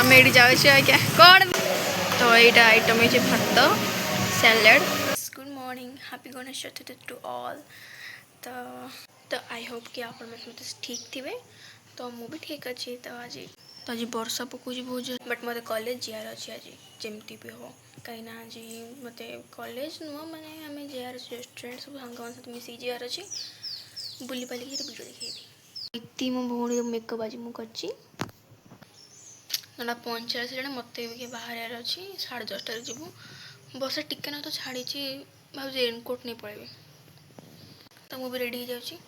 आम ये जाऊँ आज्ञा कौन तो यहाँ आइटम है भात salad. Good morning happy Ganesh Chaturthi to all. तो आई होप कि आप मत ठीक थे तो मु भी ठीक अच्छी। तो आज वर्षा पकाउे बहुत बट मत कॉलेज जीआर अच्छी आज जमती भी हो कहीं आज मत कॉलेज नुह मैंने आम जीआर रेस्टोरेंट सब सांग सहित मिसिक जीआर अच्छी बुली पालिक वीडियो देखी इति मो भौणी मेकअप आज मुझे ना 45 जन मत बाहर अच्छी 10:30 जीवु बस टिके ना तो छाड़ी भाव रेनकोट नहीं पड़े तो मुझे रेडी हो जाऊँ।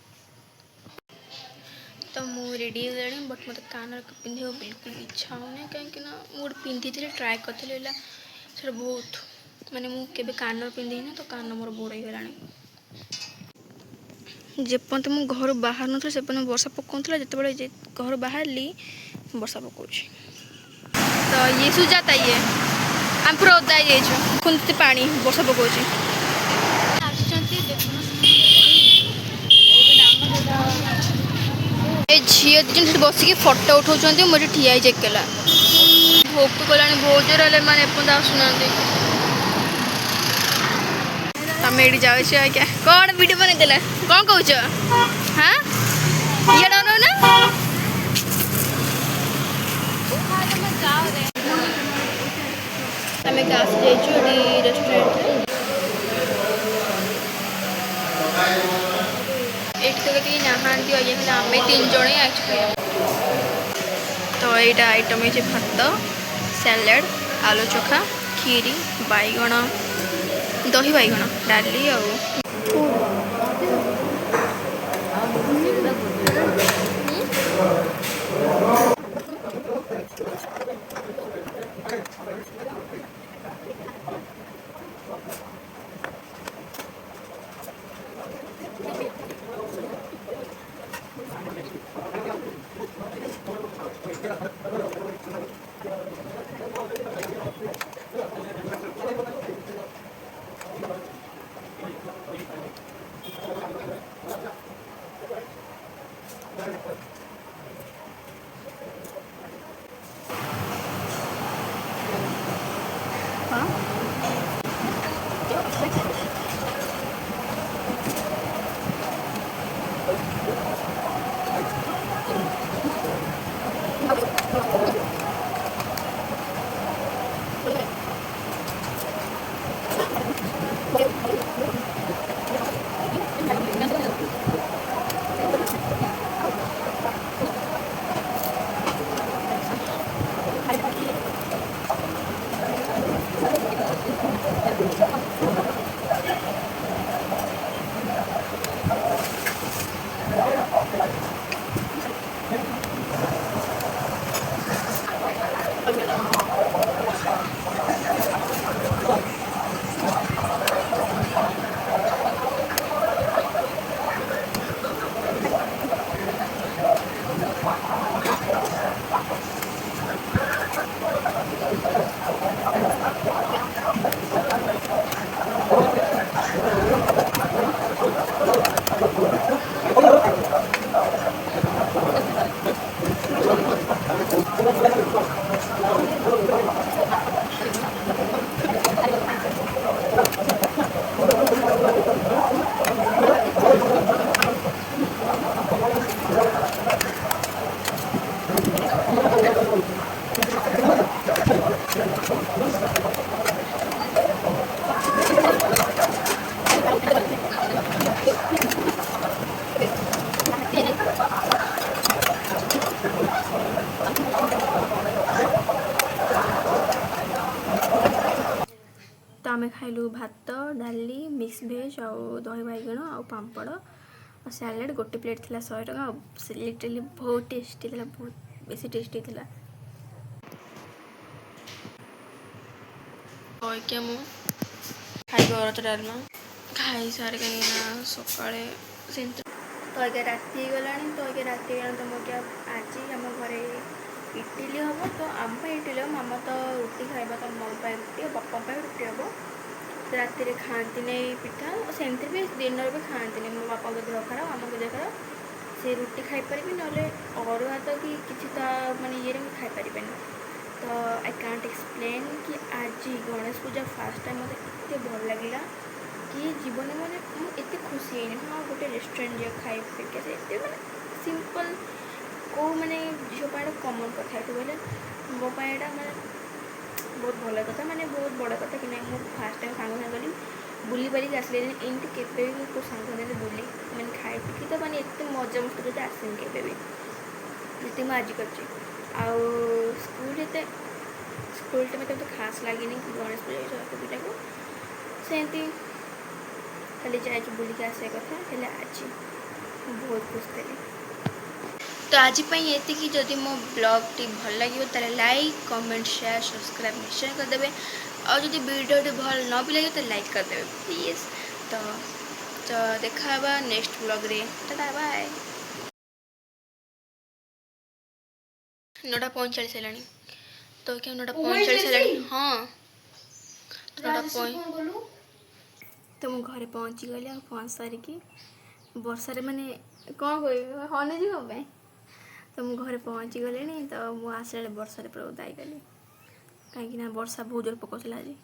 तो मुझे रेडी हो बट मत कान पिंधे बिल्कुल इच्छा होनी कहीं मुझे पिंधि ट्राए करी से बहुत माने मुझे कान पिंधि ना तो कान मोर बोड़ गला जेपर्यंत मु घर बाहर ना से वर्षा पकाउला जिते घर बाहर वर्षा पकाऊँ। तो ये सुजाता ये आम पूरा ओदा खुंती पानी वर्षा पकाऊँ झील दिन बसिक फटो उठाऊँ मुझे ठिया एकेला भोक कला बहुत जोर मैंने एपन आसुना आम ये जाऊँ आज्ञा कौन वीडियो बन देला कौन कौच हाँ ये ना आम आस जाइए रेस्टोरेंट ये तो कहीं नहांती आज्ञा आम 3 जन ही तो यहाँ आइटम है भात सैलेड आलू चोखा खीरी बैगण दही बैगण डाली आ आम खाइलु भात डाली मिक्स भेज आउ दही बैगण आउ पापड़ और सैलेड गोटे प्लेट थी 100 टका लिटरली बहुत टेस्टी थी बहुत बेसी टेस्टी थी। क्या मु खाई अरत डालमा खाई सारे कहीं सका तो आगे राति गला तो आगे राति तो मुझे आज आम घरे इडली हम तो आम इडली हम मामा तो रुटी खाइबा तो मम्मा रुटी और बापा रुटी हम तो राति खाती नहीं पिठा और सेमती भी दिन भी खाती नहीं मो बापा देह खराब आम देह खराब से रुटी खाई पारि ना अरुआ तो कि किसी तो मानने ये खाई पारे तो कांट एक्सप्लेन कि आज गणेश पूजा फास्ट टाइम मत एत भल लगे कि जीवन में एत खुशी हाँ गोटे रेस्टोरेंट जा खाई फेके मैंने सिंपल को मैंने झील कमन कथा बोले मो पाइटा मैंने बहुत भल कथा मैंने बहुत बड़ कथा कि नहीं मुझे फास्ट टाइम सांग साथ गली बुली पारिक आसले एमती के सांग बुली मैंने खाई पी तो मैंने एत मजा मस्त करते आसेन के जिते मुझे आज कर स्कूल टाइम तो खास लगे गणेश पूजा सरस्वती पूजा को सेमती खाली जाए बुलिक आसा कथा हेल्ले आज बहुत खुश थी। तो आज ये जदि मो ब्लॉग टी भल लगे तो लाइक कमेंट शेयर सब्सक्राइब निश्चय करदे और जदि वीडियो भल न भी लगे तो लाइक करदे प्लीज। तो देखा नेक्स्ट ब्लॉग रे टाटा बाय। 9:45 है तो क्या 9:45 है हाँ तो मुझे घरे पहुँची गली और पहुँच सारिकी वर्षार माने कौन कह हने जावाई तो मुझे घरे पहुँची गली तो मुझे आसला वर्षार पूरा उदाई गली कहीं वर्षा बहुत जोर पकाउला आज।